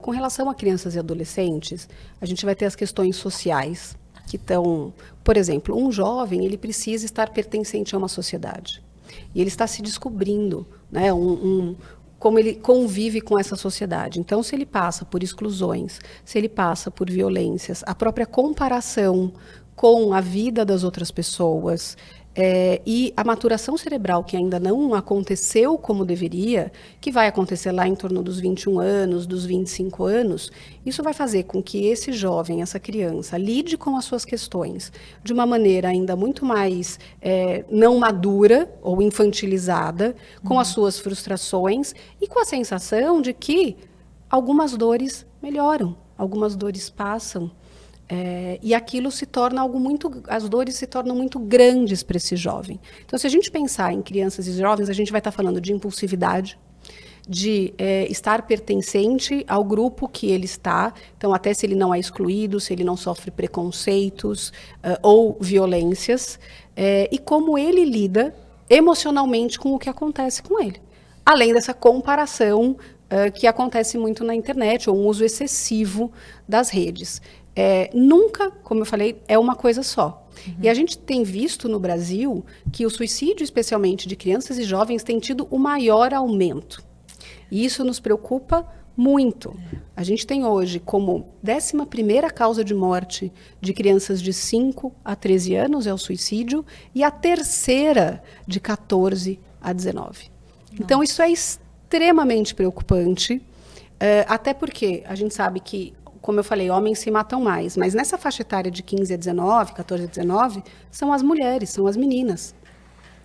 com relação a crianças e adolescentes, a gente vai ter as questões sociais, que estão, por exemplo, um jovem, ele precisa estar pertencente a uma sociedade. E ele está se descobrindo, né, como ele convive com essa sociedade. Então, se ele passa por exclusões, se ele passa por violências, a própria comparação com a vida das outras pessoas, e a maturação cerebral, que ainda não aconteceu como deveria, que vai acontecer lá em torno dos 21 anos, dos 25 anos, isso vai fazer com que esse jovem, essa criança, lide com as suas questões de uma maneira ainda muito mais não madura ou infantilizada, com as suas frustrações e com a sensação de que algumas dores melhoram, algumas dores passam. E aquilo se torna algo muito... As dores se tornam muito grandes para esse jovem. Então, se a gente pensar em crianças e jovens, a gente vai estar falando de impulsividade, de estar pertencente ao grupo que ele está. Então, até se ele não é excluído, se ele não sofre preconceitos ou violências. E como ele lida emocionalmente com o que acontece com ele. Além dessa comparação que acontece muito na internet, ou um uso excessivo das redes. Nunca, como eu falei, é uma coisa só. Uhum. E a gente tem visto no Brasil que o suicídio, especialmente de crianças e jovens, tem tido o maior aumento. E isso nos preocupa muito. A gente tem hoje como 11ª causa de morte de crianças de 5 a 13 anos é o suicídio, e a terceira de 14 a 19. Nossa. Então, isso é extremamente preocupante, até porque a gente sabe que, como eu falei, homens se matam mais, mas nessa faixa etária de 15 a 19, 14 a 19, são as mulheres, são as meninas,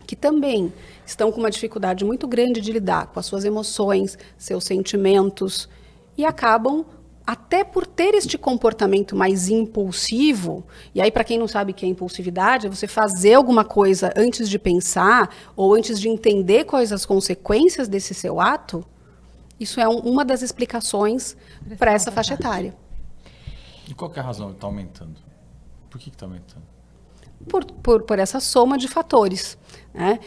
que também estão com uma dificuldade muito grande de lidar com as suas emoções, seus sentimentos, e acabam, até por ter este comportamento mais impulsivo, e aí, para quem não sabe o que é impulsividade, é você fazer alguma coisa antes de pensar, ou antes de entender quais as consequências desse seu ato. Isso é uma das explicações para essa faixa etária. E qual que é a razão de estar aumentando? Por que está aumentando? Por essa soma de fatores, né?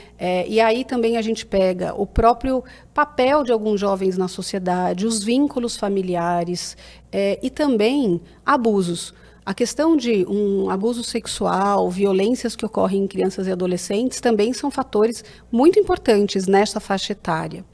E aí também a gente pega o próprio papel de alguns jovens na sociedade, os vínculos familiares e também abusos. A questão de um abuso sexual, violências que ocorrem em crianças e adolescentes também são fatores muito importantes nessa faixa etária.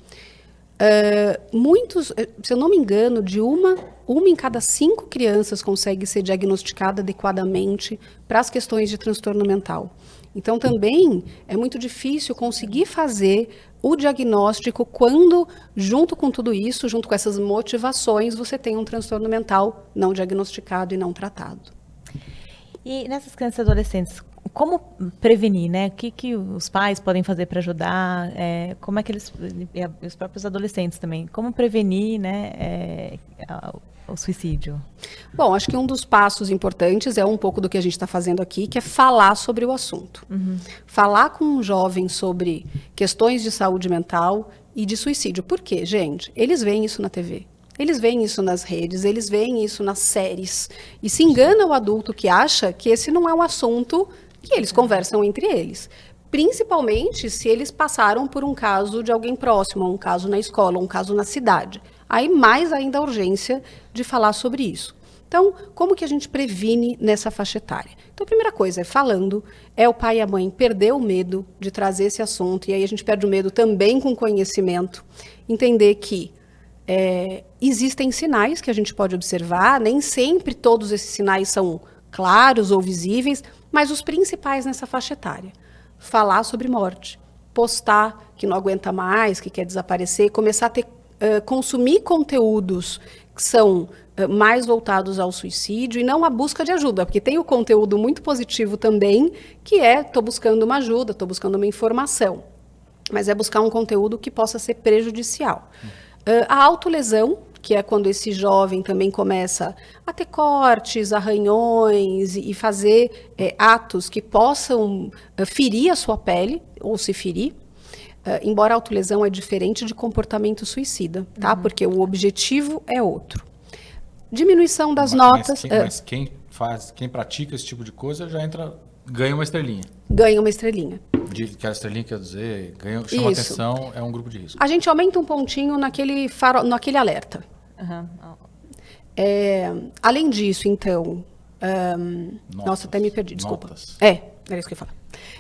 Muitos, se eu não me engano, de uma em cada 5 crianças consegue ser diagnosticada adequadamente para as questões de transtorno mental. Então, também é muito difícil conseguir fazer o diagnóstico quando, junto com tudo isso, junto com essas motivações, você tem um transtorno mental não diagnosticado e não tratado. E nessas crianças e adolescentes, como prevenir, né? O que os pais podem fazer para ajudar? Como é que eles, e os próprios adolescentes também, como prevenir, né, o suicídio? Bom, acho que um dos passos importantes é um pouco do que a gente está fazendo aqui, que é falar sobre o assunto. Uhum. Falar com um jovem sobre questões de saúde mental e de suicídio. Por quê, gente? Eles veem isso na TV. Eles veem isso nas redes, eles veem isso nas séries. E se engana o adulto que acha que esse não é um assunto que eles conversam entre eles. Principalmente se eles passaram por um caso de alguém próximo, um caso na escola, um caso na cidade. Aí mais ainda a urgência de falar sobre isso. Então, como que a gente previne nessa faixa etária? Então, a primeira coisa é falando, o pai e a mãe perder o medo de trazer esse assunto, e aí a gente perde o medo também com conhecimento, entender que existem sinais que a gente pode observar, nem sempre todos esses sinais são claros ou visíveis, mas os principais nessa faixa etária. Falar sobre morte, postar que não aguenta mais, que quer desaparecer, começar a consumir conteúdos que são mais voltados ao suicídio e não à busca de ajuda, porque tem o conteúdo muito positivo também, que estou buscando uma ajuda, estou buscando uma informação, mas é buscar um conteúdo que possa ser prejudicial. A autolesão, que é quando esse jovem também começa a ter cortes, arranhões e fazer atos que possam ferir a sua pele ou se ferir. Embora a autolesão é diferente de comportamento suicida, tá? Uhum. Porque o objetivo é outro. Diminuição das notas. Mas quem pratica esse tipo de coisa já ganha uma estrelinha. Ganha uma estrelinha. Aquela estrelinha quer dizer, chama atenção, é um grupo de risco. A gente aumenta um pontinho naquele alerta. Uhum. Além disso, então... nossa, até me perdi, desculpa. Notas. Era isso que eu ia falar.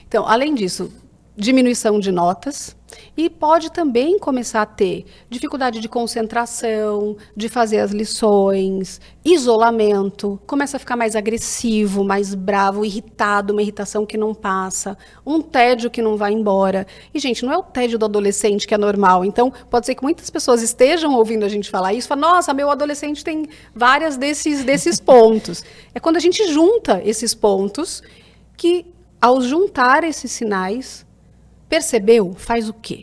Então, além disso, diminuição de notas, e pode também começar a ter dificuldade de concentração, de fazer as lições, isolamento, começa a ficar mais agressivo, mais bravo, irritado, uma irritação que não passa, um tédio que não vai embora. E, gente, não é o tédio do adolescente que é normal. Então, pode ser que muitas pessoas estejam ouvindo a gente falar isso e falam, nossa, meu adolescente tem várias desses pontos. É quando a gente junta esses pontos que, ao juntar esses sinais, percebeu? Faz o quê?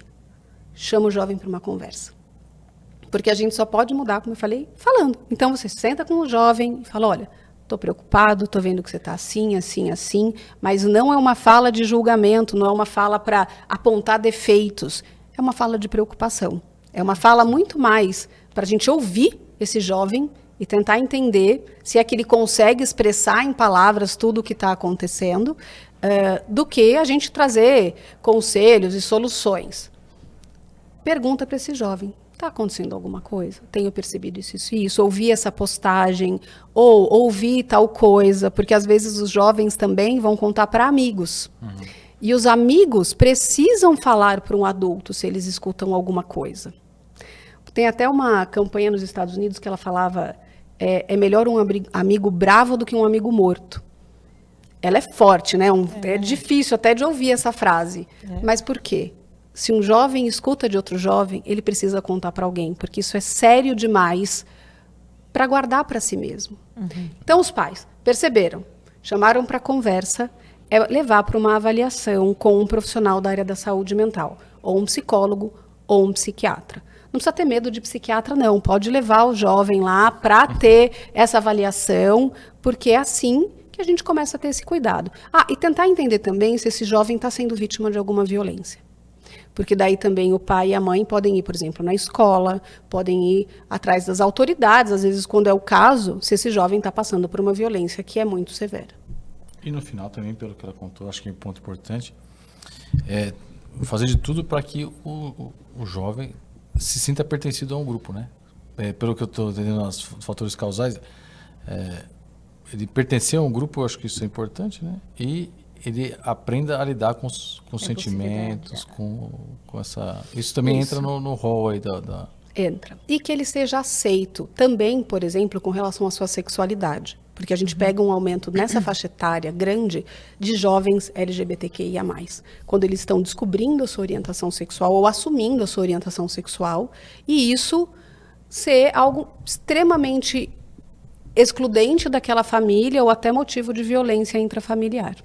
Chama o jovem para uma conversa. Porque a gente só pode mudar, como eu falei, falando. Então, você senta com o jovem e fala, olha, estou preocupado, estou vendo que você está assim, assim, assim, mas não é uma fala de julgamento, não é uma fala para apontar defeitos, é uma fala de preocupação. É uma fala muito mais para a gente ouvir esse jovem e tentar entender se é que ele consegue expressar em palavras tudo o que está acontecendo, do que a gente trazer conselhos e soluções. Pergunta para esse jovem, está acontecendo alguma coisa? Tenho percebido isso e isso, ouvi essa postagem, ou ouvi tal coisa, porque às vezes os jovens também vão contar para amigos. E os amigos precisam falar para um adulto se eles escutam alguma coisa. Tem até uma campanha nos Estados Unidos que ela falava, é melhor um amigo bravo do que um amigo morto. Ela é forte, né? É difícil até de ouvir essa frase. Mas por quê? Se um jovem escuta de outro jovem, ele precisa contar para alguém, porque isso é sério demais para guardar para si mesmo. Então, os pais perceberam, chamaram para conversa, levar para uma avaliação com um profissional da área da saúde mental, ou um psicólogo, ou um psiquiatra. Não precisa ter medo de psiquiatra, não. Pode levar o jovem lá para ter essa avaliação, porque é assim que a gente começa a ter esse cuidado. E tentar entender também se esse jovem está sendo vítima de alguma violência. Porque daí também o pai e a mãe podem ir, por exemplo, na escola, podem ir atrás das autoridades, às vezes quando é o caso, se esse jovem está passando por uma violência que é muito severa. E no final também, pelo que ela contou, acho que é um ponto importante, é fazer de tudo para que o jovem se sinta pertencido a um grupo, né? Pelo que eu estou entendendo, os fatores causais, ele pertencer a um grupo, eu acho que isso é importante, né? E ele aprenda a lidar com os sentimentos, com essa... Isso também entra no rol aí da... Entra. E que ele seja aceito também, por exemplo, com relação à sua sexualidade. Porque a gente pega um aumento nessa faixa etária grande de jovens LGBTQIA+. Quando eles estão descobrindo a sua orientação sexual ou assumindo a sua orientação sexual. E isso ser algo extremamente excludente daquela família ou até motivo de violência intrafamiliar.